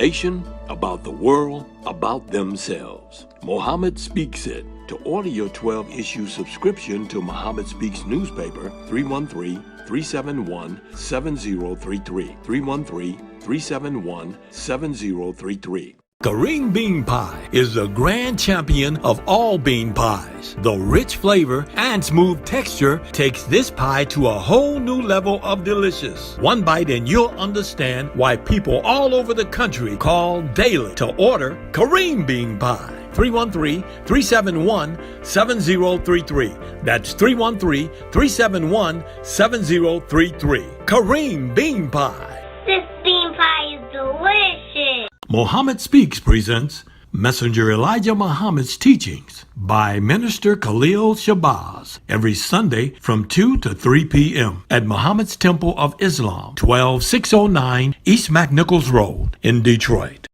Nation, about the world, about themselves. Muhammad Speaks It. To order your 12-issue subscription to Muhammad Speaks newspaper, 313-371-7033. 313-371-7033. Kareem Bean Pie is the grand champion of all bean pies. The rich flavor and smooth texture takes this pie to a whole new level of delicious. One bite and you'll understand why people all over the country call daily to order Kareem Bean Pie. 313-371-7033. That's 313-371-7033. Kareem Bean Pie. This bean pie is delicious. Muhammad Speaks presents Messenger Elijah Muhammad's Teachings by Minister Khalil Shabazz every Sunday from 2 to 3 p.m. at Muhammad's Temple of Islam, 12609 East McNichols Road in Detroit.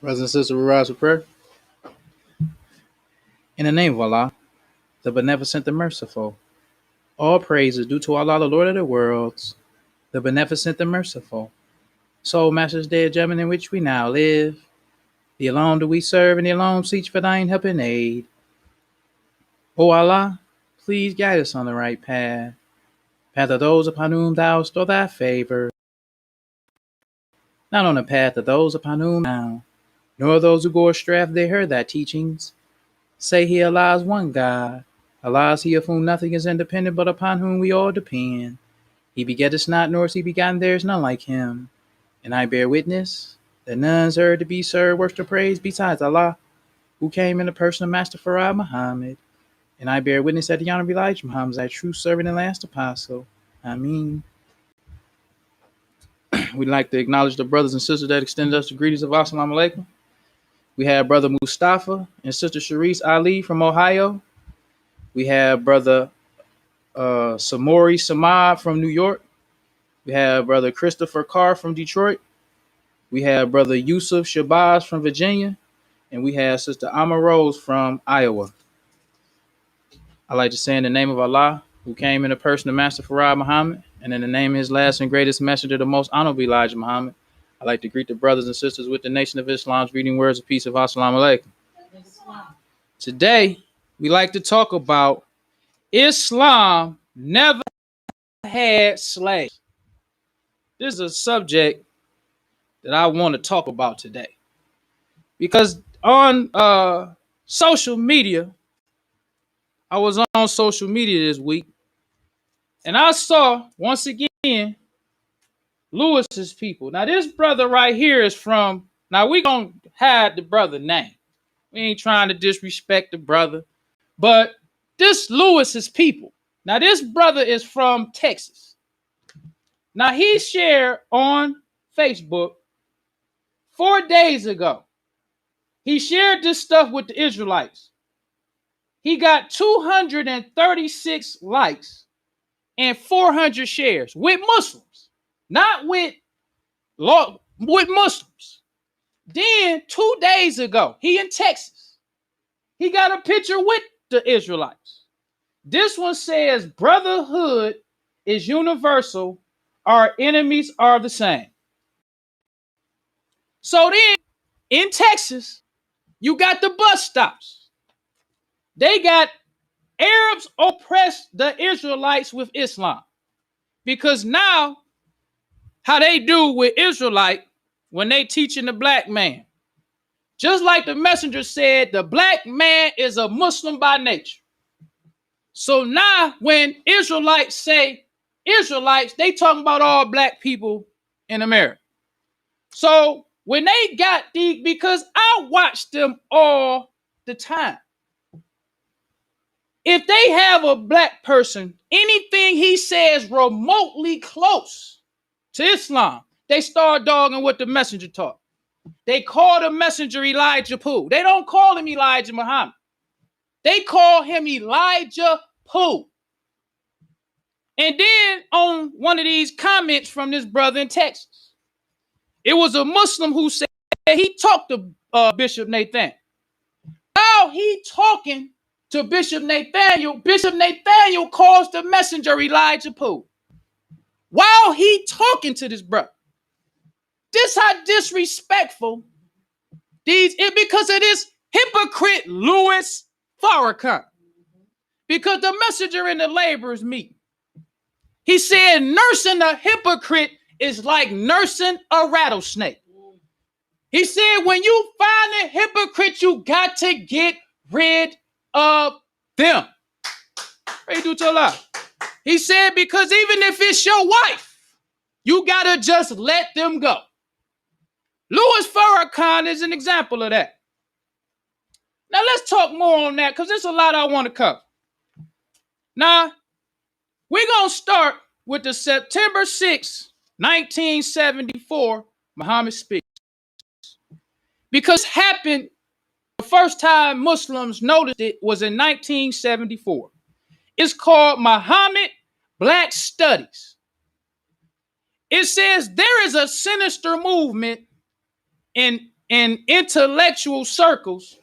Brothers and sisters, we rise for prayer. In the name of Allah, the Beneficent, the Merciful. All praise is due to Allah, the Lord of the worlds, the Beneficent, the Merciful. Soul Master's Day of Judgment in which we now live. The alone do we serve, and the alone seek for thine help and aid. O Allah, please guide us on the right path of those upon whom thou bestow thy favor, not on the path of those upon whom thou, nor those who go astray after they heard thy teachings. Say he, Allah is one God. Allah is he of whom nothing is independent, but upon whom we all depend. He begetteth not, nor is he begotten, there is none like him. And I bear witness that none is heard to be served, worship, or praise besides Allah, who came in the person of Master Farad Muhammad. And I bear witness that the Honorable Elijah Muhammad is thy true servant and last apostle. Ameen. We'd like to acknowledge the brothers and sisters that extended us the greetings of Assalamu alaikum. We have Brother Mustafa and Sister Sharice Ali from Ohio. We have Brother Samori Samad from New York. We have Brother Christopher Carr from Detroit. We have Brother Yusuf Shabazz from Virginia. And we have Sister Amma Rose from Iowa. I'd like to say in the name of Allah, who came in the person of Master Farad Muhammad, and in the name of his last and greatest messenger, the most honorable Elijah Muhammad, I'd like to greet the brothers and sisters with the Nation of Islam's greeting words of peace of Assalamu alaikum. Today, we like to talk about Islam never had slaves. This is a subject that I want to talk about today because on social media, I was on social media this week and I saw once again Lewis's people. Now this brother right here is from, now we gonna hide the brother name. We ain't trying to disrespect the brother, but this Lewis's people. Now this brother is from Texas. Now, he shared on Facebook 4 days ago. He shared this stuff with the Israelites. He got 236 likes and 400 shares with Muslims, not with Muslims. Then 2 days ago, he in Texas. He got a picture with the Israelites. This one says, brotherhood is universal. Our enemies are the same. So then, in Texas, you got the bus stops. They got Arabs oppress the Israelites with Islam. Because now, how they do with Israelite when they teaching the black man. Just like the messenger said, the black man is a Muslim by nature. So now, when Israelites say Israelites, they talking about all black people in America. So when they got these, because I watch them all the time. If they have a black person, anything he says remotely close to Islam, they start dogging what the messenger taught. They call the messenger Elijah Pooh. They don't call him Elijah Muhammad. They call him Elijah Pooh. And then on one of these comments from this brother in Texas, it was a Muslim who said he talked to Bishop Nathan. While he talking to Bishop Nathaniel calls the messenger Elijah Pooh. While he talking to this brother. This how disrespectful Because of this hypocrite Louis Farrakhan. Because the messenger and the laborers meet. He said nursing a hypocrite is like nursing a rattlesnake. He said when you find a hypocrite, you got to get rid of them. Pray to Allah. He said because even if it's your wife, you got to just let them go. Louis Farrakhan is an example of that. Now let's talk more on that because there's a lot I want to cover. Now, we're going to start with the September 6, 1974 Muhammad speech. Because happened, the first time Muslims noticed it was in 1974. It's called Muhammad Black Studies. It says there is a sinister movement in intellectual circles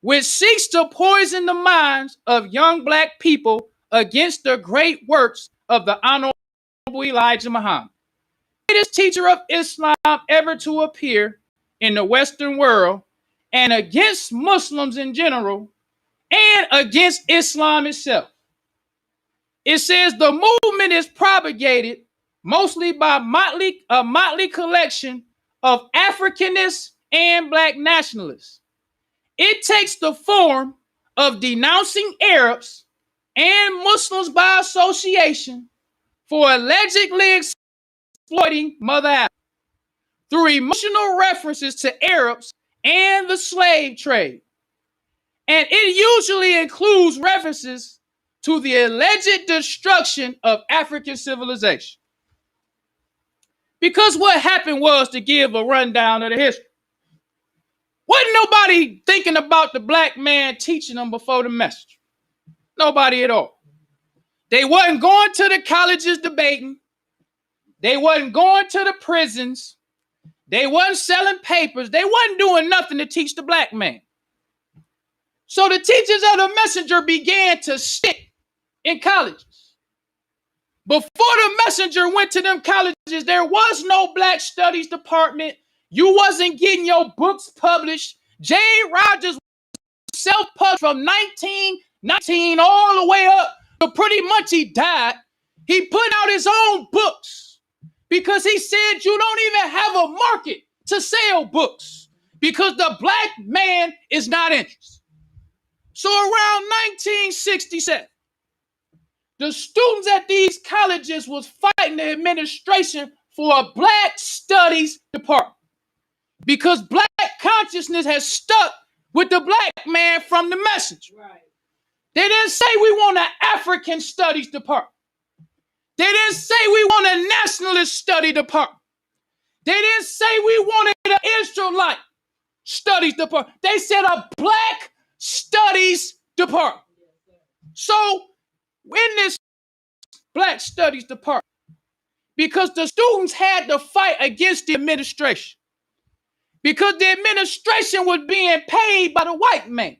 which seeks to poison the minds of young black people against the great works of the Honorable Elijah Muhammad, the greatest teacher of Islam ever to appear in the Western world, and against Muslims in general, and against Islam itself. It says the movement is propagated mostly by a motley collection of Africanists and black nationalists. It takes the form of denouncing Arabs and Muslims by association for allegedly exploiting Mother Africa through emotional references to Arabs and the slave trade. And it usually includes references to the alleged destruction of African civilization. Because what happened was, to give a rundown of the history, wasn't nobody thinking about the black man teaching them before the message. Nobody at all. They wasn't going to the colleges debating. They wasn't going to the prisons. They wasn't selling papers. They wasn't doing nothing to teach the black man. So the teachers of the messenger began to stick in colleges. Before the messenger went to them colleges, there was no black studies department. You wasn't getting your books published. J. Rogers was self-published from 1919 all the way up to pretty much he died. He put out his own books because he said you don't even have a market to sell books because the black man is not interested. So around 1967, the students at these colleges was fighting the administration for a black studies department because black consciousness has stuck with the black man from the message. Right. They didn't say we want an African studies department. They didn't say we want a nationalist study department. They didn't say we wanted an Israelite studies department. They said a black studies department. So in this black studies department, because the students had to fight against the administration, because the administration was being paid by the white man.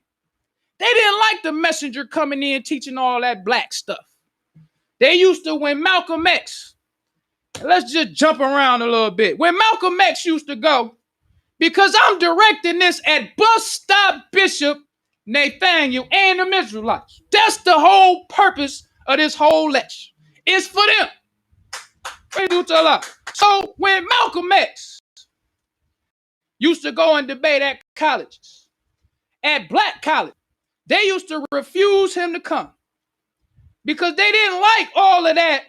They didn't like the messenger coming in teaching all that black stuff. They used to, when Malcolm X, let's just jump around a little bit. When Malcolm X used to go, because I'm directing this at Bus Stop Bishop Nathaniel and the Israelites. That's the whole purpose of this whole lecture. It's for them. So when Malcolm X used to go and debate at colleges, at black college, they used to refuse him to come because they didn't like all of that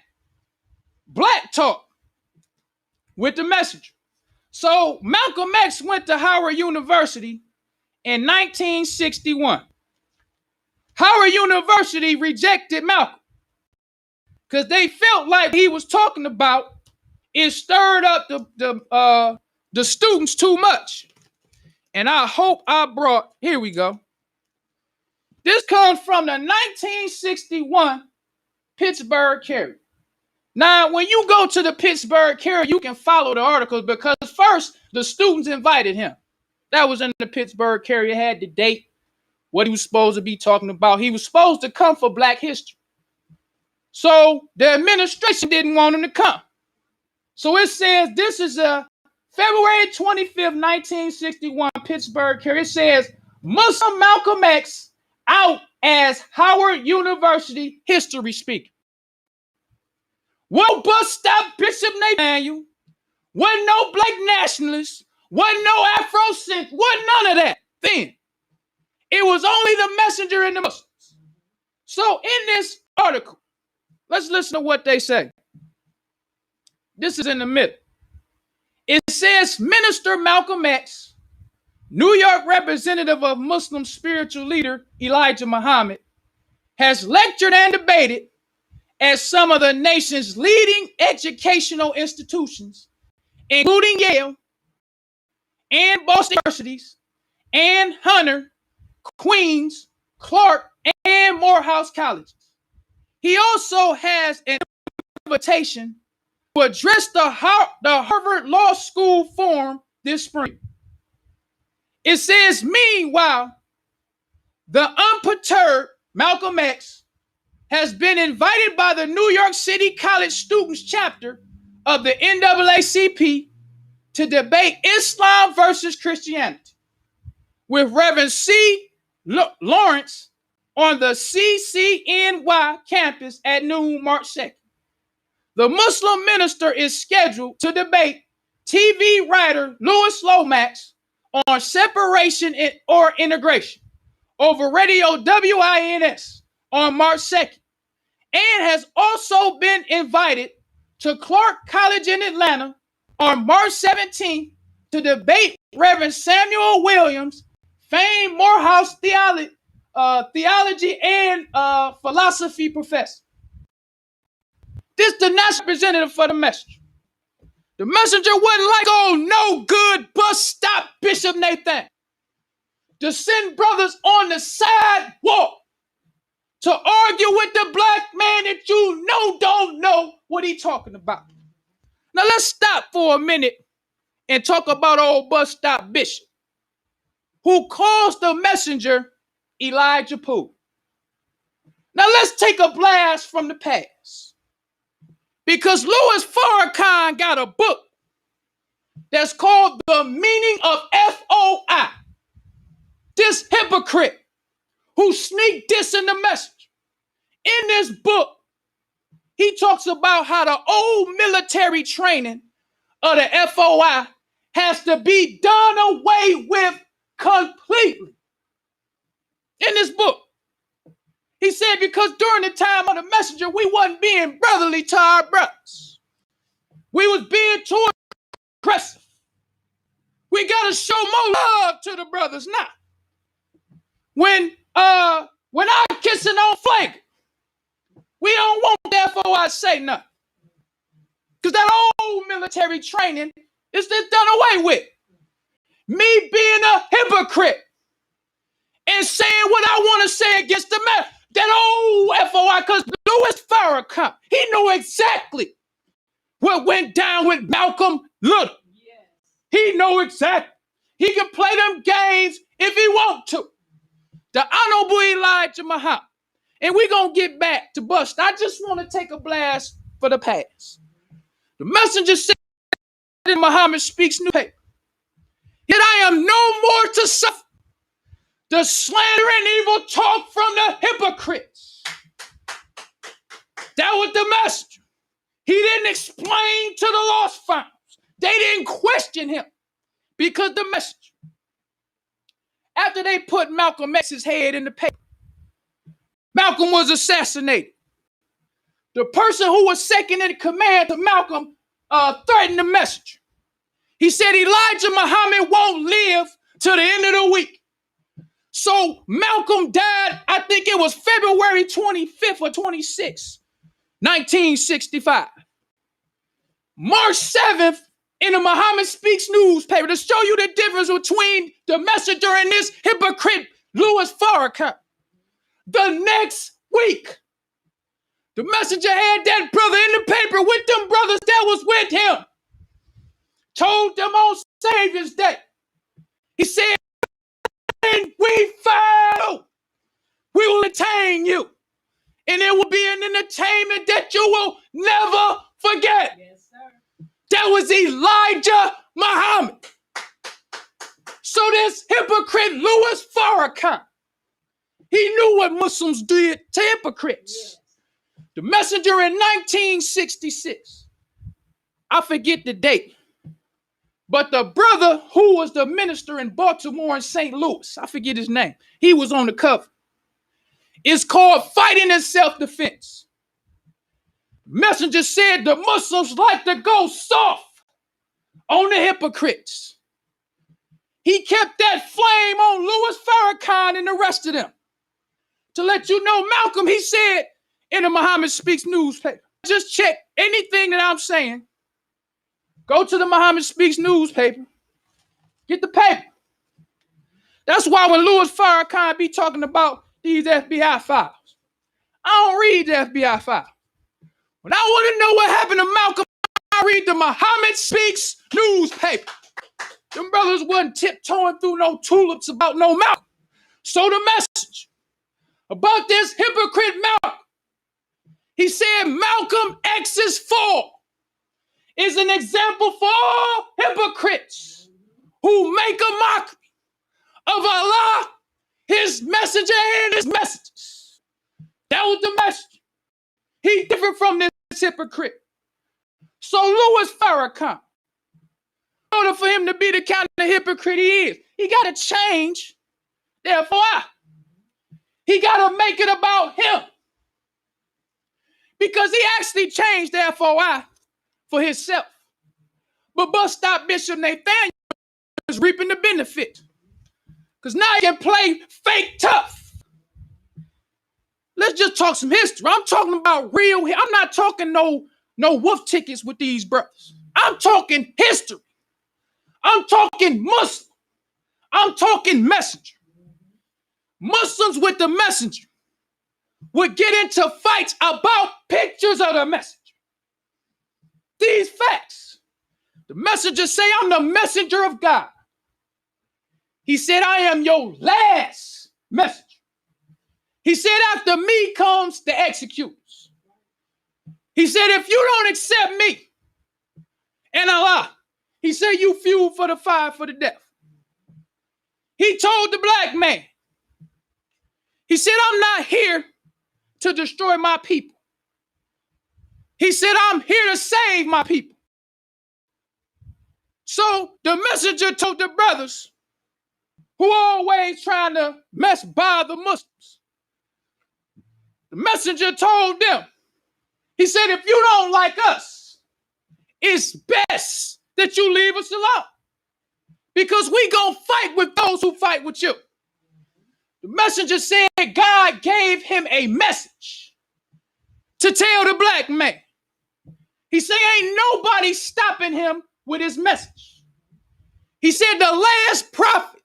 black talk with the messenger. So Malcolm X went to Howard University in 1961. Howard University rejected Malcolm because they felt like he was talking about it stirred up the students too much. And I hope I brought, here we go. This comes from the 1961 Pittsburgh Courier. Now, when you go to the Pittsburgh Courier, you can follow the articles because first the students invited him. That was in the Pittsburgh Courier, had the date, what he was supposed to be talking about. He was supposed to come for Black History. So the administration didn't want him to come. So it says this is a February 25th, 1961, Pittsburgh. Here it says, Muslim Malcolm X out as Howard University history speaker. Won't bus stop Bishop Nathaniel. Wasn't no black nationalists. Wasn't no Afrocentric. Wasn't none of that then. It was only the messenger and the Muslims. So in this article, let's listen to what they say. This is in the middle. It says Minister Malcolm X, New York representative of Muslim spiritual leader Elijah Muhammad, has lectured and debated at some of the nation's leading educational institutions, including Yale and Boston universities, and Hunter, Queens, Clark, and Morehouse colleges. He also has an invitation to address the Harvard Law School Forum this spring. It says, meanwhile, the unperturbed Malcolm X has been invited by the New York City College Students chapter of the NAACP to debate Islam versus Christianity with Reverend C. Lawrence on the CCNY campus at noon, March 2nd. The Muslim minister is scheduled to debate TV writer Louis Lomax on separation or integration over radio WINS on March 2nd, and has also been invited to Clark College in Atlanta on March 17th to debate Reverend Samuel Williams, famed Morehouse theology and philosophy professor. This is the national representative for the messenger. The messenger wasn't like, oh, no good bus stop Bishop Nathan, to send brothers on the sidewalk to argue with the black man that you know don't know what he's talking about. Now let's stop for a minute and talk about old bus stop Bishop, who calls the messenger Elijah Poole. Now let's take a blast from the past, because Louis Farrakhan got a book that's called The Meaning of FOI. This hypocrite who sneak dissing the message. In this book, he talks about how the old military training of the FOI has to be done away with completely. In this book, he said because during the time of the messenger, we wasn't being brotherly to our brothers. We was being too aggressive. We got to show more love to the brothers now. When I'm kissing on flank, we don't want that for I say nothing. Because that old military training is just done away with. Me being a hypocrite and saying what I want to say against the man, that old FOI, because Louis Farrakhan, he knew exactly what went down with Malcolm Little. Yes. He knew exactly. He can play them games if he want to. The Honorable Elijah Muhammad. And we're going to get back to Bust. I just want to take a blast for the past. The messenger said in Muhammad Speaks newspaper, yet I am no more to suffer the slander and evil talk from the hypocrites. That was the messenger. He didn't explain to the lost found. They didn't question him because the messenger. After they put Malcolm X's head in the paper, Malcolm was assassinated. The person who was second in command to Malcolm threatened the messenger. He said Elijah Muhammad won't live till the end of the week. So Malcolm died, I think it was February 25th or 26th, 1965. March 7th, in the Muhammad Speaks newspaper, to show you the difference between the messenger and this hypocrite Louis Farrakhan. The next week, the messenger had that brother in the paper with them brothers that was with him. Told them on Savior's Day. He said, when we fail, we will entertain you. And it will be an entertainment that you will never forget. Yes, sir. That was Elijah Muhammad. So this hypocrite Louis Farrakhan, he knew what Muslims did to hypocrites. The messenger in 1966, I forget the date, but the brother who was the minister in Baltimore and St. Louis, I forget his name, he was on the cover. It's called Fighting in Self-Defense. Messenger said the Muslims like to go soft on the hypocrites. He kept that flame on Louis Farrakhan and the rest of them. To let you know, Malcolm, he said in the Muhammad Speaks newspaper, just check anything that I'm saying. Go to the Muhammad Speaks newspaper. Get the paper. That's why when Louis Farrakhan be talking about these FBI files, I don't read the FBI files. When I want to know what happened to Malcolm, I read the Muhammad Speaks newspaper. Them brothers wasn't tiptoeing through no tulips about no Malcolm. So the message about this hypocrite Malcolm, he said Malcolm X's fall is an example for all hypocrites who make a mockery of Allah, his messenger, and his messages. That was the message. He different from this hypocrite. So Louis Farrakhan, in order for him to be the kind of hypocrite he is, he got to change. Therefore, he got to make it about him. Because he actually changed therefore for himself. But bus stop Bishop Nathaniel is reaping the benefit. Because now he can play fake tough. Let's just talk some history. I'm talking about real. I'm not talking no wolf tickets with these brothers. I'm talking history. I'm talking Muslim. I'm talking messenger. Muslims with the messenger would get into fights about pictures of the messenger. These facts. The messenger say, I'm the messenger of God. He said, I am your last messenger. He said, after me comes the executors. He said, if you don't accept me and Allah, he said, you fuel for the fire for the death. He told the black man, he said, I'm not here to destroy my people. He said, I'm here to save my people. So the messenger told the brothers who are always trying to bother Muslims. The messenger told them, he said, if you don't like us, it's best that you leave us alone. Because we gonna fight with those who fight with you. The messenger said God gave him a message to tell the black man. He said ain't nobody stopping him with his message. He said the last prophet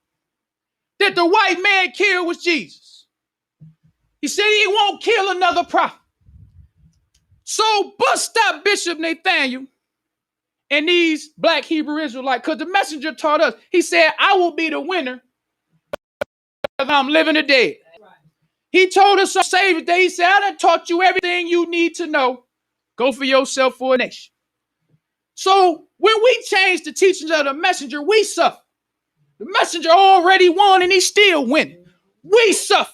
that the white man killed was Jesus. He said he won't kill another prophet. So bust stop Bishop Nathaniel and these black Hebrew Israelites, because the messenger taught us, he said, I will be the winner if I'm living or dead. He told us on Savior's Day, he said, I done taught you everything you need to know. Go for yourself for a nation. So when we change the teachings of the messenger, we suffer. The messenger already won and he's still winning. We suffer.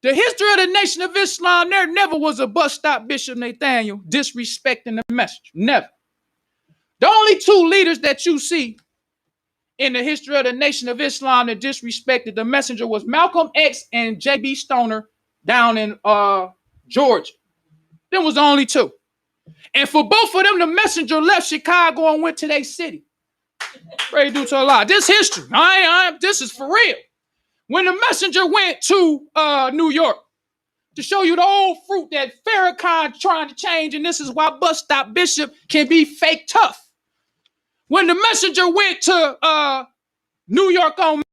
The history of the Nation of Islam, there never was a bus stop Bishop Nathaniel disrespecting the messenger. Never. The only two leaders that you see in the history of the Nation of Islam that disrespected the messenger was Malcolm X and J.B. Stoner down in Georgia. Them was the only two. And for both of them, the messenger left Chicago and went to their city. Pray due to Allah. This history. This is for real. When the messenger went to New York to show you the old fruit that Farrakhan trying to change, and this is why bus stop Bishop can be fake tough. When the messenger went to New York on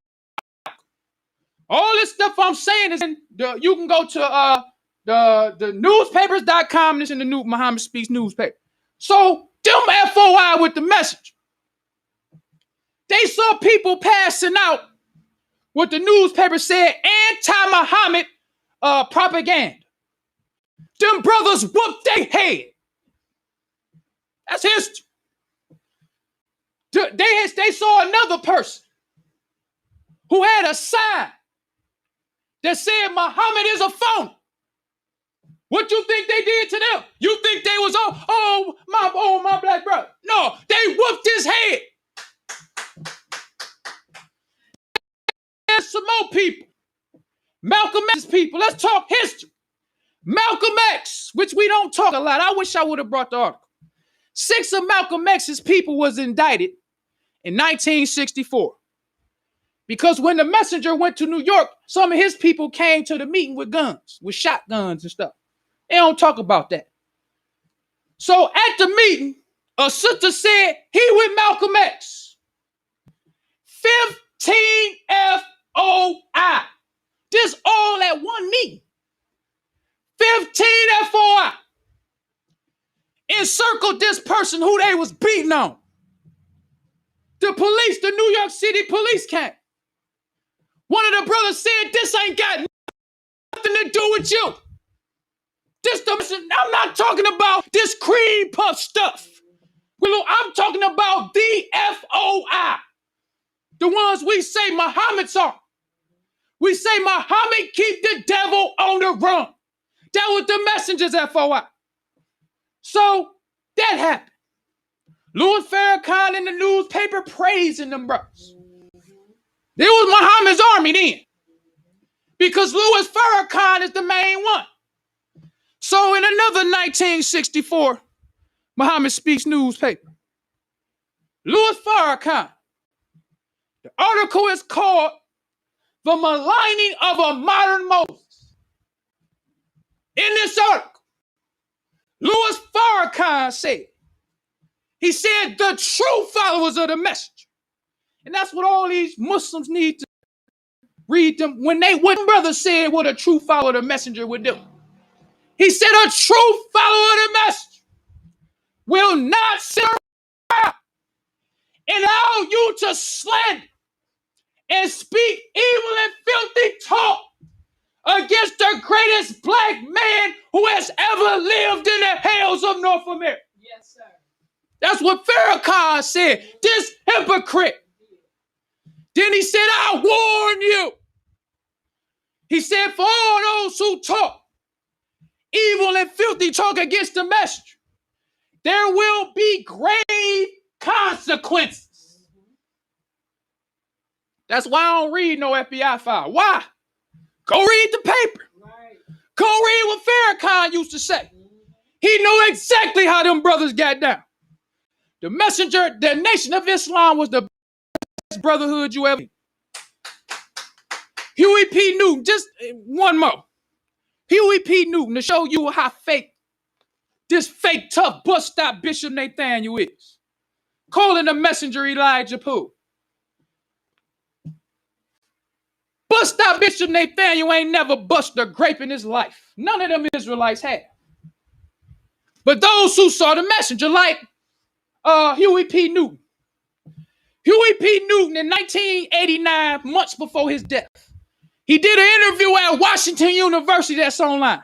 all this stuff I'm saying is in you can go to the newspapers.com, and it's in the new Muhammad Speaks newspaper. So them FOI with the message. They saw people passing out what the newspaper said anti-Muhammad propaganda. Them brothers whooped their head. That's history. They saw another person who had a sign that said Muhammad is a phony. What you think they did to them? You think they was my black brother? No, they whooped his head. There's some more people. Malcolm X's people. Let's talk history. Malcolm X, which we don't talk a lot. I wish I would have brought the article. 6 of Malcolm X's people was indicted in 1964. Because when the messenger went to New York, some of his people came to the meeting with guns, with shotguns and stuff. They don't talk about that. So at the meeting, a sister said, he with Malcolm X. 15 FOI. This all at one meeting. 15 FOI. Encircled this person who they was beating on. The police, the New York City police came. One of the brothers said, this ain't got nothing to do with you. I'm not talking about this cream puff stuff. I'm talking about the FOI. The ones we say Muhammad's on. We say Muhammad keep the devil on the run. That was the messenger's FOI. So that happened. Louis Farrakhan in the newspaper praising them brothers. It was Muhammad's army then. Because Louis Farrakhan is the main one. So in another 1964, Muhammad Speaks newspaper. Louis Farrakhan. The article is called The Maligning of a Modern Moses. In this article, Louis Farrakhan said, he said the true followers of the messenger. And that's what all these Muslims need to read them. When brother said what a true follower of the messenger would do. He said a true follower of the messenger will not sit around and allow you to slander and speak evil and filthy talk against the greatest black man who has ever lived in the hills of North America. Yes, sir. That's what Farrakhan said. This hypocrite. Then he said, I warn you. He said, for all those who talk evil and filthy talk against the messenger, there will be grave consequences. That's why I don't read no FBI file. Why? Go read the paper. Right. Go read what Farrakhan used to say. He knew exactly how them brothers got down. The messenger, the Nation of Islam was the best brotherhood you ever. Huey P. Newton, just one more. Huey P. Newton to show you how fake this fake tough bus stop Bishop Nathaniel is. Calling the messenger Elijah Poole. Bus stop Bishop Nathaniel ain't never bust a grape in his life. None of them Israelites had. But those who saw the messenger, like Huey P. Newton. Huey P. Newton in 1989, months before his death, he did an interview at Washington University that's online.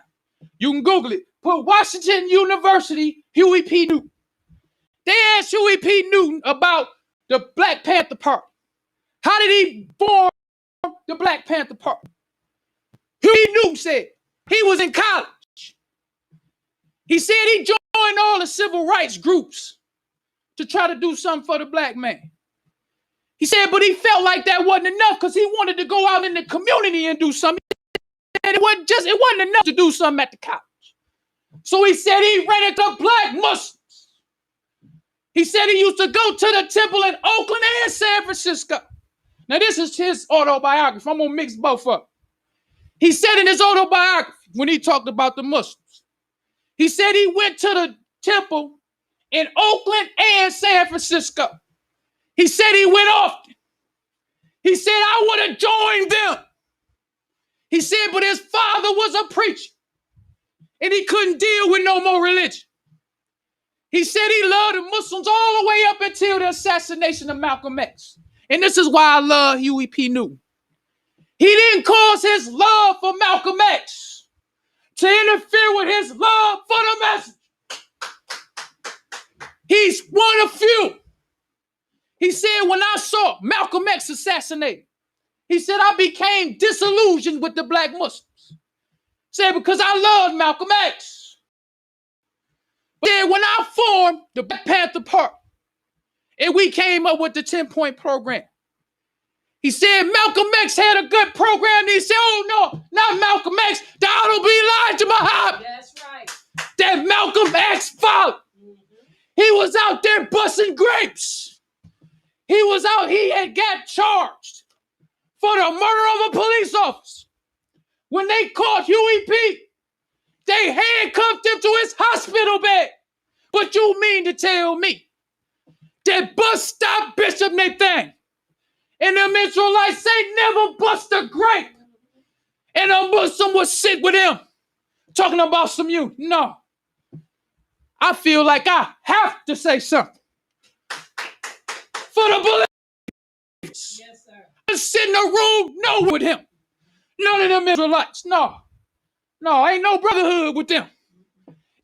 You can Google it. Put Washington University, Huey P. Newton. They asked Huey P. Newton about the Black Panther Party. How did he form the Black Panther Party? Huey Newton said he was in college. He said he joined all the civil rights groups to try to do something for the black man. He said, but he felt like that wasn't enough because he wanted to go out in the community and do something. And it wasn't enough to do something at the college. So he said he rented to black Muslims. He said he used to go to the temple in Oakland and San Francisco. Now, this is his autobiography. I'm going to mix both up. He said in his autobiography, when he talked about the Muslims, he said he went to the temple in Oakland and San Francisco. He said he went often. He said, I would have joined them. He said, but his father was a preacher and he couldn't deal with no more religion. He said he loved the Muslims all the way up until the assassination of Malcolm X. And this is why I love Huey P. Newton. He didn't cause his love for Malcolm X to interfere with his love for the message. He's one of few. He said, when I saw Malcolm X assassinated, he said, I became disillusioned with the black Muslims. Said, because I loved Malcolm X. But then when I formed the Black Panther Party, and we came up with the 10-point program, he said, Malcolm X had a good program. And he said, oh no, not Malcolm X, the Honorable Elijah Muhammad. That's right. That Malcolm X followed. He was out there busting grapes. He was out, he had got charged for the murder of a police officer. When they caught Huey P., they handcuffed him to his hospital bed. But you mean to tell me that bus stop Bishop Nathan and them Israelites ain't never bust a grape and a Muslim would sit with him talking about some you? No. I feel like I have to say something for the believers. Yes, sir. Just sit in a room, no with him. None of them Israelites. No, ain't no brotherhood with them.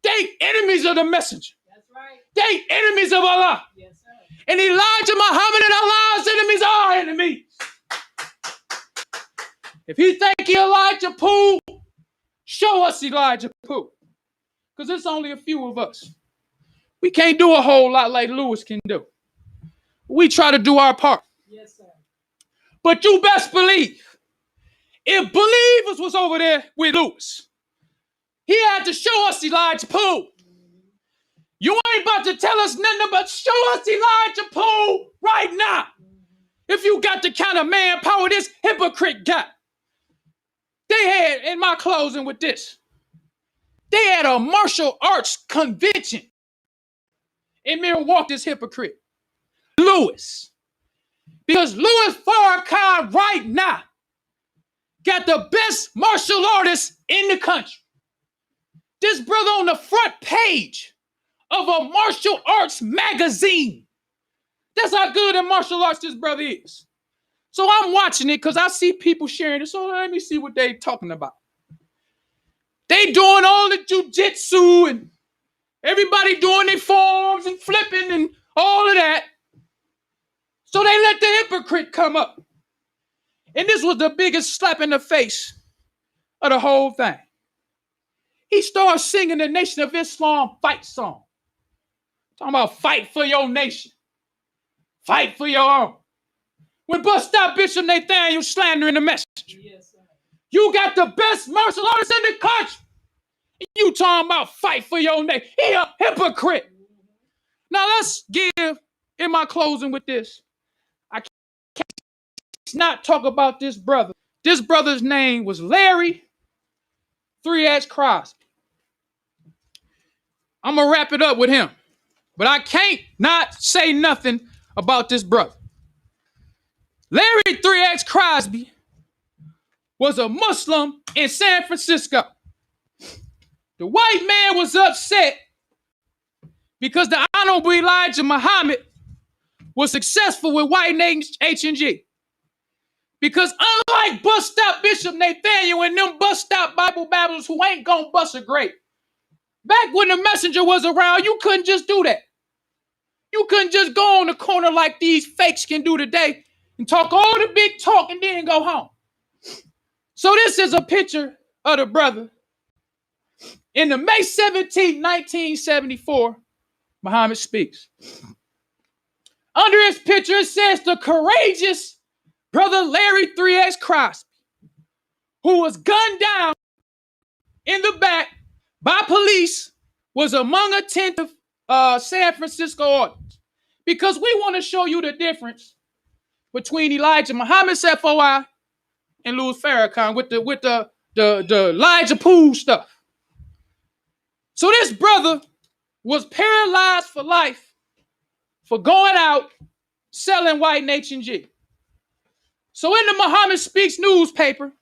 They enemies of the messenger. That's right. They enemies of Allah. Yes, sir. And Elijah Muhammad and Allah's enemies are enemies. If you think he Elijah Pooh, show us Elijah Pooh. Because it's only a few of us. We can't do a whole lot like Lewis can do. We try to do our part. Yes, sir. But you best believe, if believers was over there with Lewis, he had to show us Elijah Pooh. You ain't about to tell us nothing but show us Elijah Pooh right now. If you got the kind of manpower this hypocrite got. They had, in my closing with this, they had a martial arts convention in Milwaukee, this hypocrite, Lewis. Because Louis Farrakhan right now got the best martial artists in the country. This brother on the front page of a martial arts magazine. That's how good in martial arts this brother is. So I'm watching it because I see people sharing it. So let me see what they talking about. They doing all the jujitsu and everybody doing their forms and flipping and all of that. So they let the hypocrite come up. And this was the biggest slap in the face of the whole thing. He started singing the Nation of Islam fight song. Talking about fight for your nation. Fight for your own. When bust stop Bishop Nathaniel slandering the message. Yes, sir. You got the best martial artists in the country. You talking about fight for your nation. He a hypocrite. Now let's give, in my closing with this, I can't not talk about this brother. This brother's name was Larry 3X Crosby. I'm going to wrap it up with him. But I can't not say nothing about this brother. Larry 3X Crosby was a Muslim in San Francisco. The white man was upset because the Honorable Elijah Muhammad was successful with white H&G. Because unlike bus stop Bishop Nathaniel and them bus stop Bible babblers who ain't gonna bust a grape, back when the messenger was around, you couldn't just do that. You couldn't just go on the corner like these fakes can do today and talk all the big talk and then go home. So this is a picture of the brother. In the May 17, 1974, Muhammad speaks. Under his picture, it says the courageous brother Larry 3X Crosby, who was gunned down in the back by police, was among attentive San Francisco audience. Because we want to show you the difference between Elijah Muhammad's FOI and Louis Farrakhan with the Elijah Pooh stuff. So this brother was paralyzed for life for going out selling white H&G. So in the Muhammad Speaks newspaper,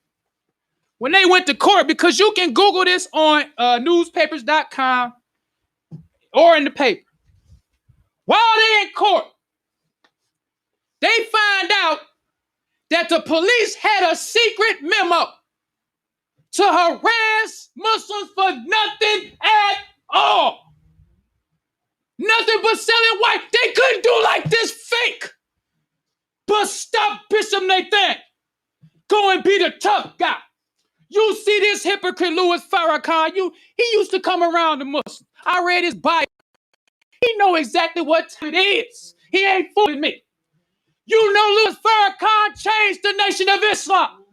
when they went to court, because you can Google this on newspapers.com or in the paper. While they in court, they find out that the police had a secret memo to harass Muslims for nothing at all. Nothing but selling white. They couldn't do like this fake But stop Bishop Nathan. Go and be the tough guy. You see this hypocrite Louis Farrakhan, he used to come around the Muslims. I read his Bible. He know exactly what it is. He ain't fooling me. You know Louis Farrakhan changed the Nation of Islam.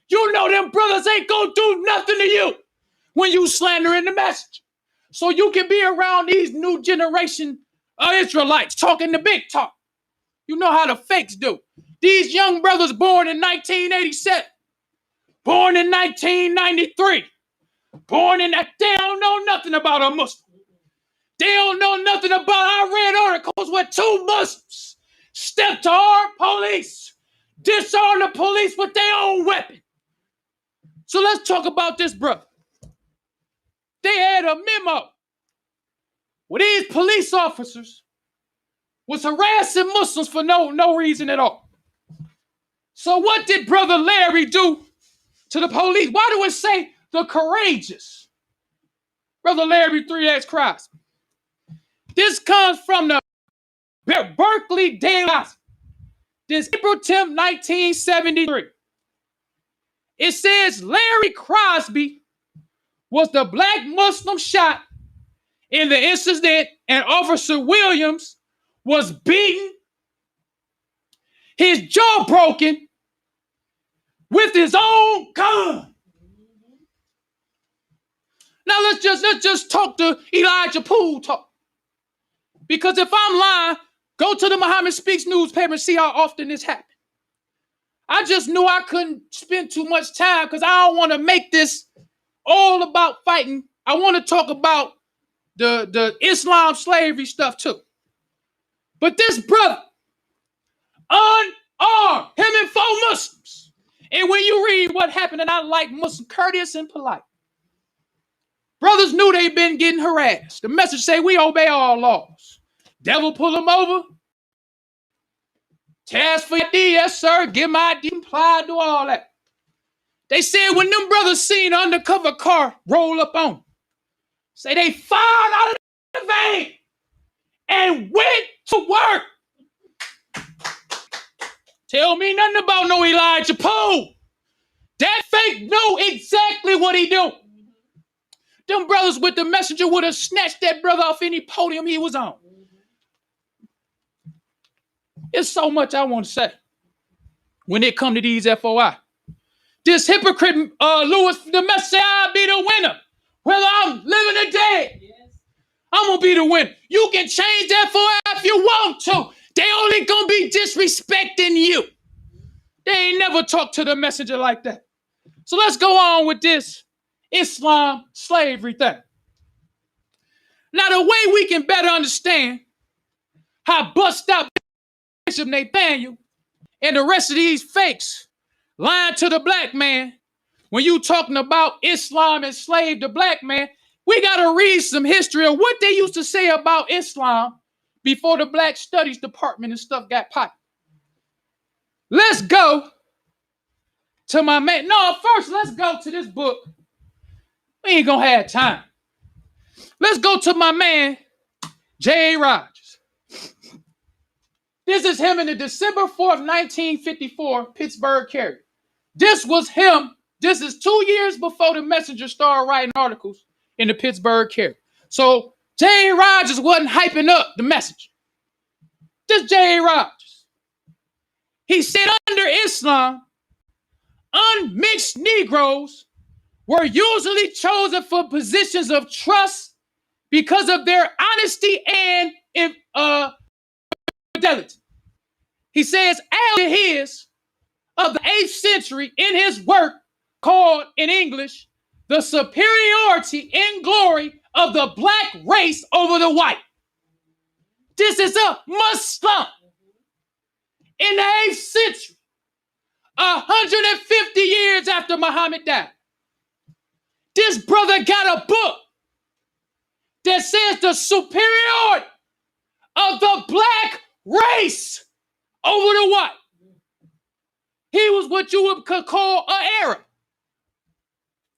You know them brothers ain't gonna do nothing to you when you slandering the message. So you can be around these new generation of Israelites talking the big talk. You know how the fakes do. These young brothers born in 1987, born in 1993, born in that, they don't know nothing about a Muslim. They don't know nothing about, I read articles where 2 Muslims stepped to our police, disarmed the police with their own weapon. So let's talk about this brother. They had a memo where these police officers was harassing Muslims for no reason at all. So what did Brother Larry do to the police? Why do it say the courageous? Brother Larry 3X Crosby. This comes from the Berkeley Daily. This April 10th, 1973. It says Larry Crosby was the black Muslim shot in the incident, and Officer Williams was beaten, his jaw broken with his own gun. Now let's just talk to Elijah Poole talk. Because if I'm lying, go to the Muhammad Speaks newspaper and see how often this happened. I just knew I couldn't spend too much time because I don't want to make this all about fighting. I want to talk about the Islam slavery stuff too. But this brother, unarmed, him and 4 Muslims. And when you read what happened, and I like Muslim, courteous and polite. Brothers knew they'd been getting harassed. The message say, we obey all laws. Devil pull them over. Task for your ID, yes sir. Give my ID, comply, do all that. They said when them brothers seen an undercover car roll up on them, say they fired out of the van and went to work. Tell me nothing about no Elijah Poole. That fake know exactly what he do. Them brothers with the messenger would have snatched that brother off any podium he was on. It's so much I want to say when it come to these FOI. This hypocrite Louis, the message say I'll be the winner. Whether I'm living or dead, I'm going to be the winner. You can change that FOI if you want to. They only going to be disrespecting you. They ain't never talked to the messenger like that. So let's go on with this Islam slavery thing. Now, the way we can better understand how bust out Bishop Nathaniel and the rest of these fakes lying to the black man when you talking about Islam enslaved the black man, we got to read some history of what they used to say about Islam before the Black Studies Department and stuff got popped. Let's go to my man. No, first let's go to this book. We ain't gonna have time. Let's go to my man, J.A. Rogers. This is him in the December 4th, 1954 Pittsburgh Carrier. This was him. This is 2 years before the Messenger started writing articles in the Pittsburgh Carrier. So J.A. Rogers wasn't hyping up the Messenger. This J.A. Rogers. He said under Islam, unmixed Negroes were usually chosen for positions of trust because of their honesty and fidelity. He says, Al-Jahiz of the 8th century in his work called in English, The Superiority and Glory of the Black Race over the White. This is a Muslim in the 8th century, 150 years after Muhammad died. This brother got a book that says the superiority of the black race over the white. He was what you would call an Arab.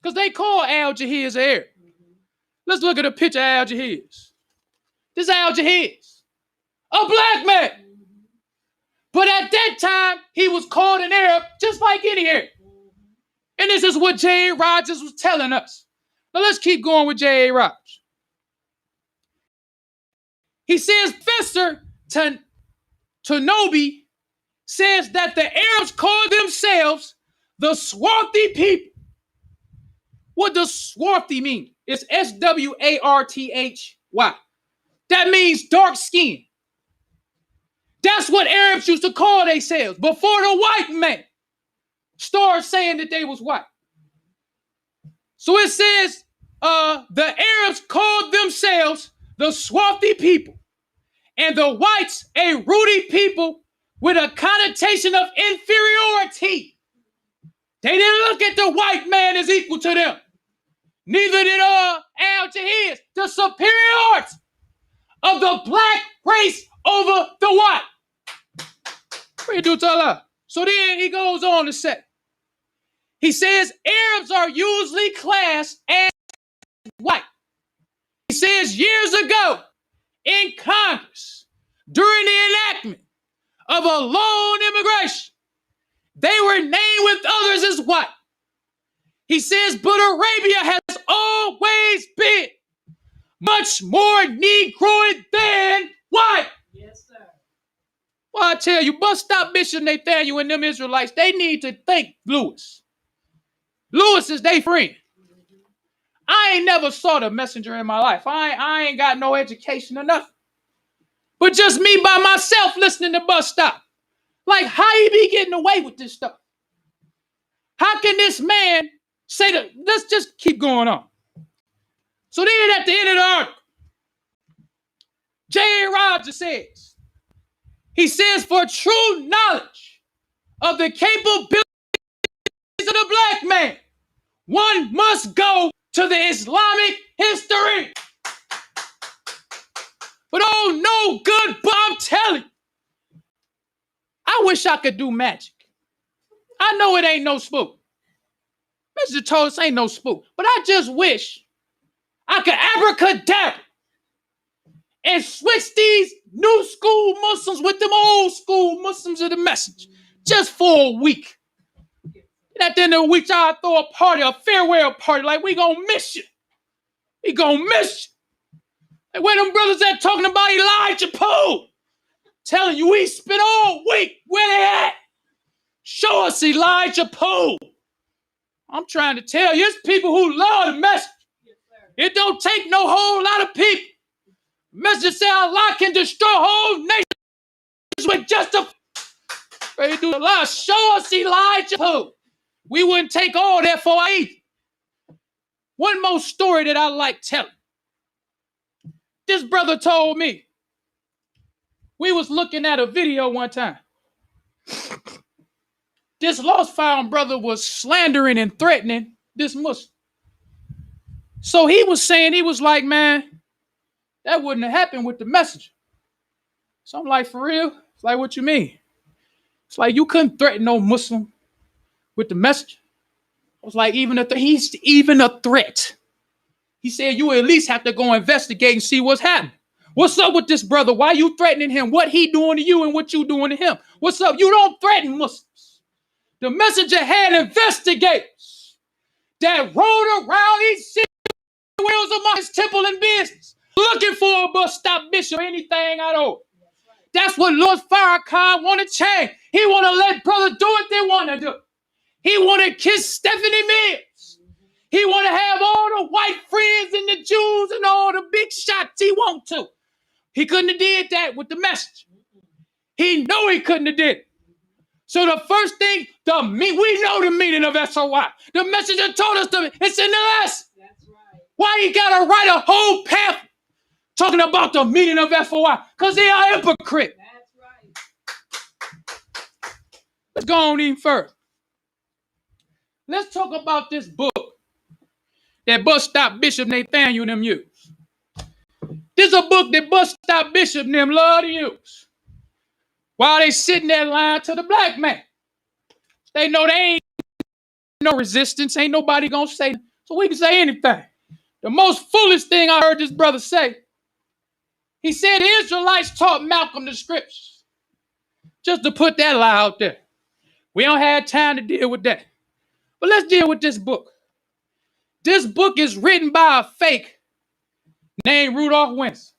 Because they call Al-Jahiz an Arab. Let's look at a picture of Al-Jahiz. This is Al-Jahiz, a black man. But at that time, he was called an Arab just like any Arab. And this is what J.A. Rogers was telling us. Now let's keep going with J.A. Rogers. He says, Professor Tanobi says that the Arabs call themselves the swarthy people. What does swarthy mean? It's S-W-A-R-T-H-Y. That means dark skin. That's what Arabs used to call themselves before the white man started saying that they was white. So it says the Arabs called themselves the swarthy people, and the whites a ruddy people with a connotation of inferiority. They didn't look at the white man as equal to them. Neither did Al-Jahiz, the superiority of the black race over the white. What you do to Allah? So then he goes on to say, he says Arabs are usually classed as white. He says years ago in Congress, during the enactment of a law on immigration, they were named with others as white. He says, but Arabia has always been much more Negroid than white. Yes, sir. Well, I tell you, bus stop Bishop Nathaniel and them Israelites, they need to thank Lewis. Lewis is their friend. I ain't never saw the messenger in my life. I ain't got no education or nothing. But just me by myself listening to bus stop. Like, how he be getting away with this stuff? How can this man say that? Let's just keep going on. So then at the end of the article, J.A. Rogers says, he says, for true knowledge of the capabilities of the black man, one must go to the Islamic history. But oh, no good, but I'm telling you, I wish I could do magic. I know it ain't no spook. Mr. told us ain't no spook, but I just wish I could abracadabra and switch these new school Muslims with them old school Muslims of the message just for a week. And at the end of the week, I'll throw a party, a farewell party, like we gonna miss you. We gonna miss you. Like where them brothers at talking about Elijah Poe? Telling you we spent all week. Where they at? Show us Elijah Poe. I'm trying to tell you, it's people who love the message. It don't take no whole lot of people. The message say Allah can destroy whole nations with just a ready to do Allah. Show us Elijah Poe. We wouldn't take all that for either. One more story that I like telling. This brother told me. We was looking at a video one time. This lost found brother was slandering and threatening this Muslim. So he was saying, he was like, man, that wouldn't have happened with the messenger. So I'm like, for real? It's like, what you mean? It's like, you couldn't threaten no Muslim with the messenger. I was like, he's even a threat. He said, you at least have to go investigate and see what's happening. What's up with this brother? Why you threatening him? What he doing to you and what you doing to him? What's up? You don't threaten Muslims. The messenger had investigators that rode around these city wheels among his temple and business, looking for a bus stop bishop or anything at all. That's what Lord Farrakhan want to change. He want to let brothers do what they want to do. He want to kiss Stephanie Mills. He want to have all the white friends and the Jews and all the big shots he want to. He couldn't have did that with the message. He know he couldn't have did it. So the first thing, we know the meaning of SOI. The messenger told us it's in the lesson. That's right. Why he gotta write a whole pamphlet talking about the meaning of FOI? Because they are a hypocrite. That's right. Let's go on even further. Let's talk about this book that bus stop Bishop Nathaniel and them use. This is a book that bus stop Bishop and them love to use while they sitting there lying to the black man. They know they ain't no resistance. Ain't nobody gonna say, so we can say anything. The most foolish thing I heard this brother say, he said the Israelites taught Malcolm the scriptures. Just to put that lie out there. We don't have time to deal with that. But let's deal with this book. This book is written by a fake named Rudolph Wentz.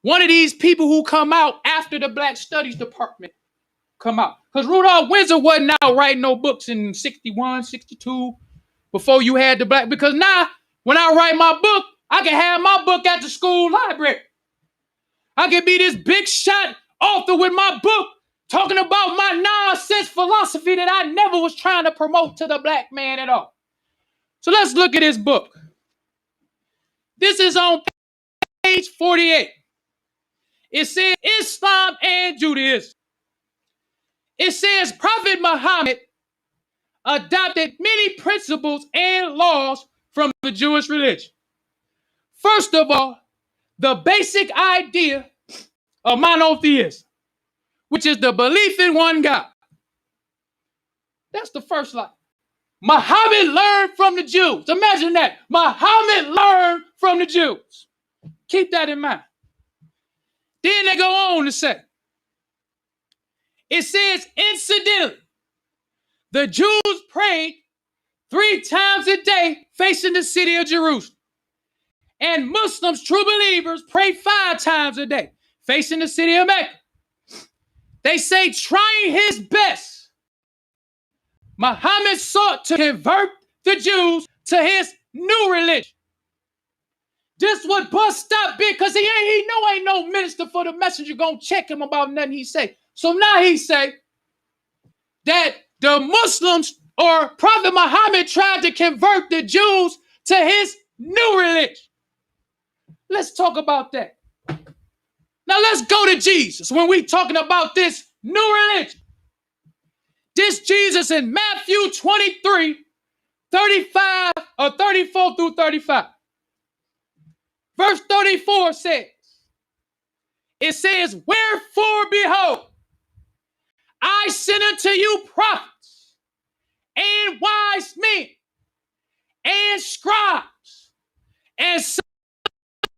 One of these people who come out after the Black Studies Department come out. Because Rudolph Windsor wasn't out writing no books in 61, 62, before you had the black. Because now, when I write my book, I can have my book at the school library. I can be this big shot author with my book talking about my nonsense philosophy that I never was trying to promote to the black man at all. So let's look at this book. This is on page 48. It says Islam and Judaism. It says Prophet Muhammad adopted many principles and laws from the Jewish religion. First of all, the basic idea of monotheism, which is the belief in one God. That's the first line. Muhammad learned from the Jews. Imagine that. Muhammad learned from the Jews. Keep that in mind. Then they go on to say, it says, incidentally, the Jews prayed 3 times a day facing the city of Jerusalem. And Muslims, true believers, pray 5 times a day facing the city of Mecca. They say, trying his best, Muhammad sought to convert the Jews to his new religion. This would bust up big because he ain't no minister for the messenger gonna check him about nothing he say. So now he say that the Muslims or Prophet Muhammad tried to convert the Jews to his new religion. Let's talk about that. Now let's go to Jesus when we talking about this new religion. This Jesus in Matthew 23, 35 or 34 through 35. Verse 34 says, it says, wherefore behold, I send unto you prophets and wise men and scribes, and some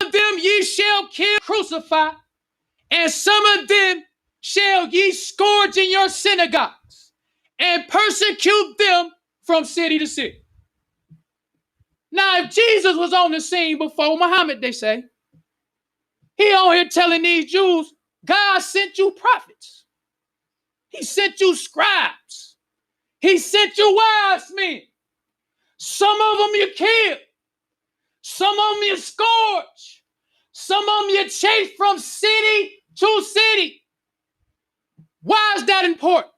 of them ye shall kill, crucify, and some of them shall ye scourge in your synagogues, and persecute them from city to city. Now, if Jesus was on the scene before Muhammad, they say, he on here telling these Jews, God sent you prophets. He sent you scribes. He sent you wise men. Some of them you killed. Some of them you scourged. Some of them you chased from city to city. Why is that important?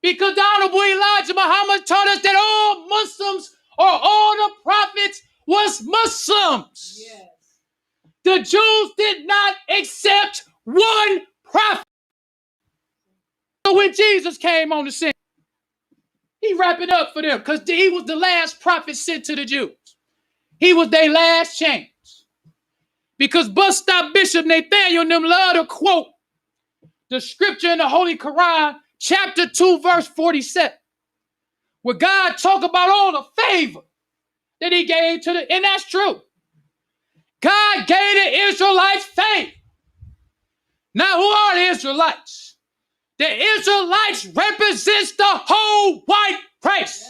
Because the Honorable Elijah Muhammad taught us that all Muslims or all the prophets was Muslims. Yes. The Jews did not accept one prophet. So when Jesus came on the scene, he wrapped it up for them because he was the last prophet sent to the Jews. He was their last chance. Because bus stop Bishop Nathaniel and them love to quote the scripture in the Holy Quran, chapter 2, verse 47, where God talk about all the favor that he gave to and that's true. God gave the Israelites favor. Now, who are the Israelites? The Israelites represents the whole white race.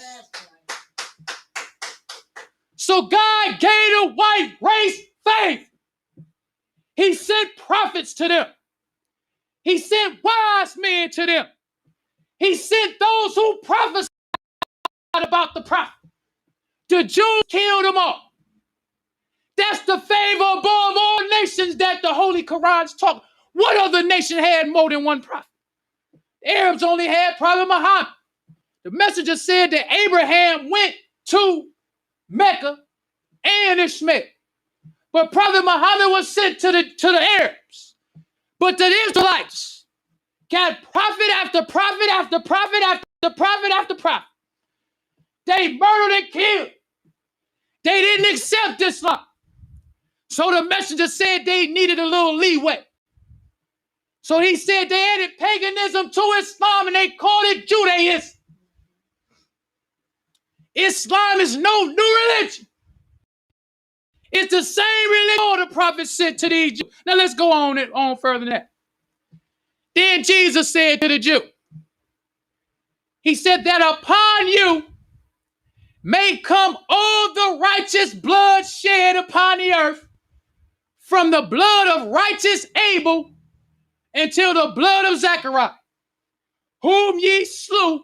So God gave the white race favor. He sent prophets to them. He sent wise men to them. He sent those who prophesied about the prophet. The Jews killed them all. That's the favor above all nations that the Holy Quran's talk. What other nation had more than one prophet? The Arabs only had Prophet Muhammad. The messenger said that Abraham went to Mecca and Ishmael. But Prophet Muhammad was sent to the Arabs. But the Israelites got prophet after prophet after prophet after prophet after prophet. They murdered and killed. They didn't accept Islam. So the messenger said they needed a little leeway. So he said they added paganism to Islam and they called it Judaism. Islam is no new religion. It's the same religion all the prophets sent to these Jews. Now let's go on further than that. Then Jesus said to the Jew, he said that upon you may come all the righteous blood shed upon the earth, from the blood of righteous Abel until the blood of Zechariah, whom ye slew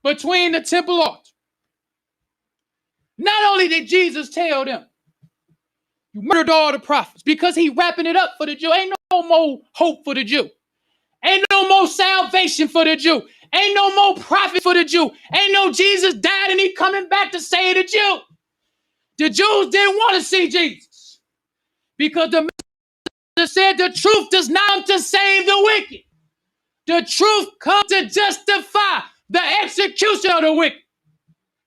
between the temple altar. Not only did Jesus tell them, you murdered all the prophets, because he wrapping it up for the Jew. Ain't no more hope for the Jew. Ain't no more salvation for the Jew. Ain't no more prophet for the Jew. Ain't no Jesus died and he coming back to save the Jew. The Jews didn't want to see Jesus because the minister said the truth does not come to save the wicked. The truth comes to justify the execution of the wicked.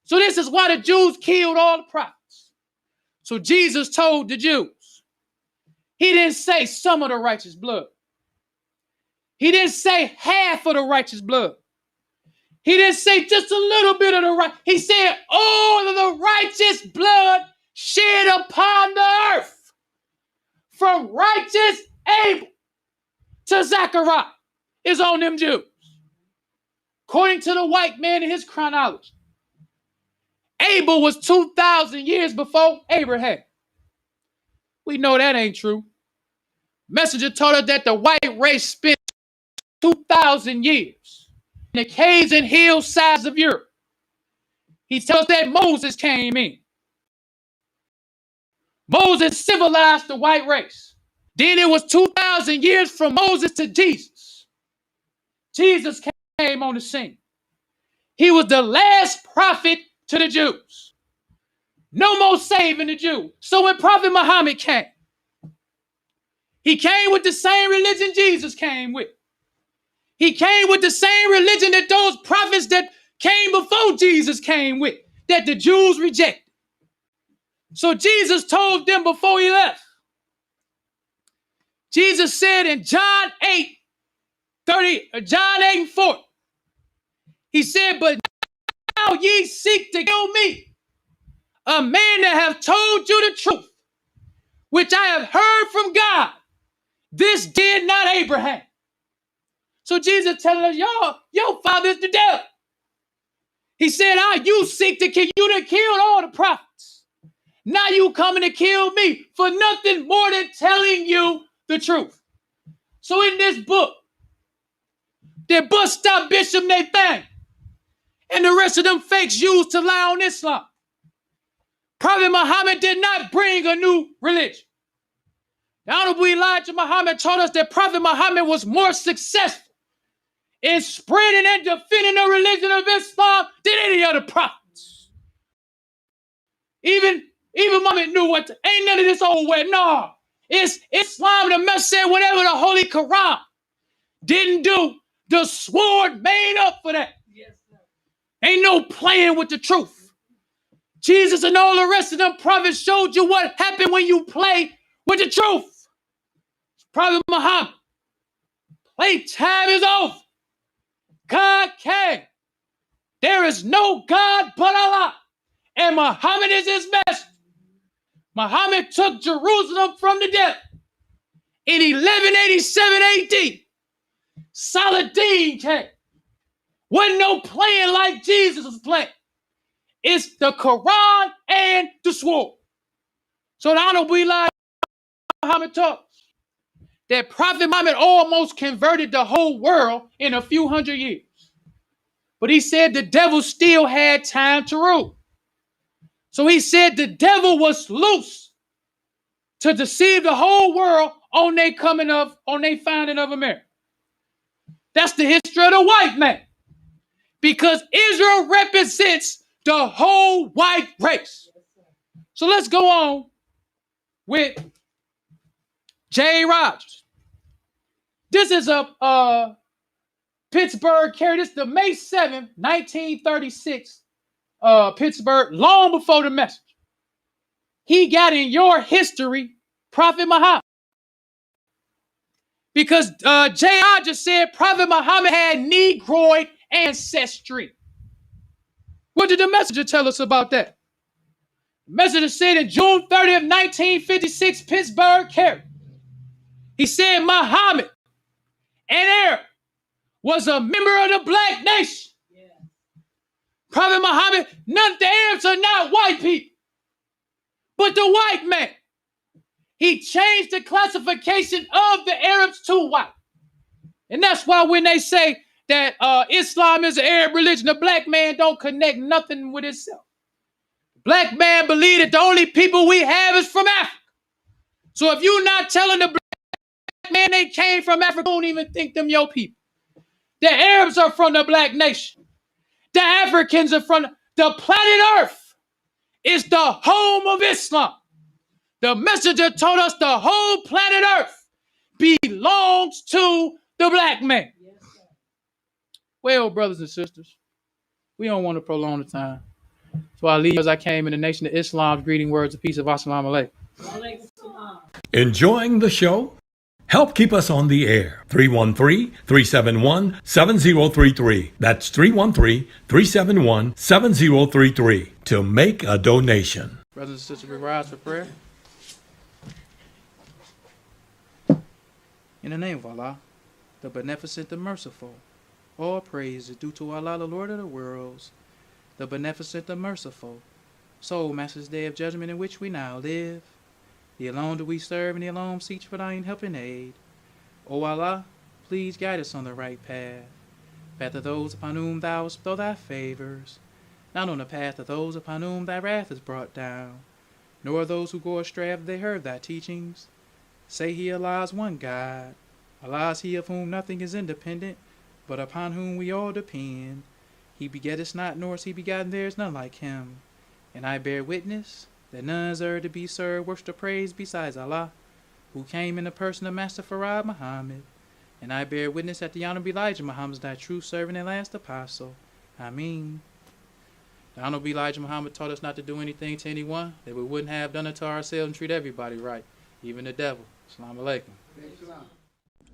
So this is why the Jews killed all the prophets. So Jesus told the Jews, he didn't say some of the righteous blood. He didn't say half of the righteous blood. He didn't say just a little bit of the right. He said all of the righteous blood shed upon the earth, from righteous Abel to Zechariah, is on them Jews. According to the white man in his chronology, Abel was 2,000 years before Abraham. We know that ain't true. Messenger told us that the white race spent 2,000 years in the caves and hillsides of Europe. He tells us that Moses came in. Moses civilized the white race. Then it was 2,000 years from Moses to Jesus. Jesus came on the scene. He was the last prophet to the Jews. No more saving the Jews. So when Prophet Muhammad came, he came with the same religion Jesus came with. He came with the same religion that those prophets that came before Jesus came with, that the Jews rejected. So Jesus told them before he left. Jesus said in John 8:40, he said, but now ye seek to kill me, a man that have told you the truth, which I have heard from God. This did not Abraham. So Jesus telling us, your father is the devil. He said, you seek to kill, you done killed all the prophets. Now you coming to kill me for nothing more than telling you the truth. So in this book, they bust out Bishop Nathan and the rest of them fakes used to lie on Islam. Prophet Muhammad did not bring a new religion. The Honorable Elijah Muhammad told us that Prophet Muhammad was more successful in spreading and defending the religion of Islam than any other prophets. Even Muhammad knew ain't none of this old way. No, it's Islam. The message said whatever the Holy Quran didn't do, the sword made up for that. Yes, sir. Ain't no playing with the truth. Jesus and all the rest of them prophets showed you what happened when you play with the truth. Prophet Muhammad, playtime is over. God came. There is no God but Allah. And Muhammad is his messenger. Muhammad took Jerusalem from the devil. In 1187 AD, Saladin came. Wasn't no playing like Jesus was playing. It's the Quran and the sword. So the Honorable Elijah Muhammad taught that Prophet Muhammad almost converted the whole world in a few hundred years. But he said the devil still had time to rule. So he said the devil was loose to deceive the whole world on their finding of America. That's the history of the white man. Because Israel represents the whole white race. So let's go on with J. Rogers. This is a Pittsburgh carrier. This is the May 7th, 1936 Pittsburgh, long before the message. He got in your history, Prophet Muhammad. Because J.R. just said Prophet Muhammad had Negroid ancestry. What did the messenger tell us about that? The messenger said in June 30th, 1956, Pittsburgh carrier. He said Muhammad an Arab was a member of the black nation. Prophet Muhammad, none of the Arabs are not white people. But the white man, he changed the classification of the Arabs to white. And that's why when they say that Islam is an Arab religion, the black man don't connect nothing with itself. Black man believe that the only people we have is from Africa. So if you're not telling the black man they came from Africa, don't even think them your people. The Arabs are from the black nation. The Africans are from the planet Earth. Is the home of Islam. The messenger told us the whole planet Earth belongs to the black man. Well, brothers and sisters, we don't want to prolong the time. So I leave as I came in the nation of Islam's greeting words of peace of Assalamu alaikum. Enjoying the show? Help keep us on the air. 313-371-7033. That's 313-371-7033 to make a donation. Brothers and sisters, we rise for prayer. In the name of Allah, the beneficent, the merciful, all praise is due to Allah, the Lord of the worlds, the beneficent, the merciful, soul master's day of judgment in which we now live. The alone do we serve, and the alone seek for thine help and aid. O Allah, please guide us on the right path, path of those upon whom thou bestow thy favors, not on the path of those upon whom thy wrath is brought down, nor those who go astray after they heard thy teachings. Say he Allah is one God. Allah is he of whom nothing is independent, but upon whom we all depend. He begetteth not, nor is he begotten, there is none like him. And I bear witness that none is to be served, worship or praise besides Allah, who came in the person of Master Farad Muhammad. And I bear witness that the Honorable Elijah Muhammad is thy true servant and last apostle. Ameen. The Honorable Elijah Muhammad taught us not to do anything to anyone that we wouldn't have done it to ourselves, and treat everybody right, even the devil. Assalamu alaikum.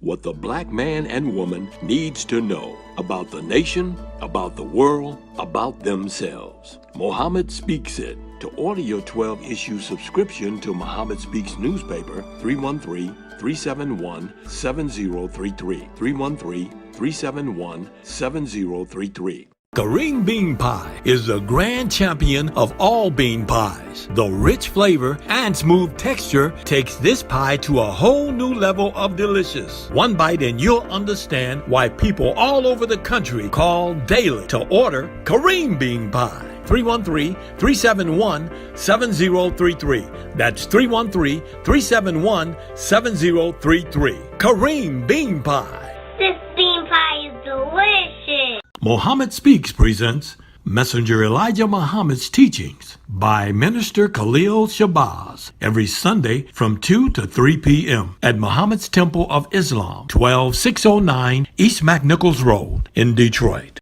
What the black man and woman needs to know about the nation, about the world, about themselves. Muhammad Speaks It. To order your 12-issue subscription to Muhammad Speaks newspaper, 313-371-7033. 313-371-7033. Kareem Bean Pie is the grand champion of all bean pies. The rich flavor and smooth texture takes this pie to a whole new level of delicious. One bite and you'll understand why people all over the country call daily to order Kareem Bean Pie. 313-371-7033. That's 313-371-7033. Kareem Bean Pie. This bean pie is delicious. Muhammad Speaks presents Messenger Elijah Muhammad's Teachings by Minister Khalil Shabazz every Sunday from 2 to 3 p.m. at Muhammad's Temple of Islam, 12609 East McNichols Road in Detroit.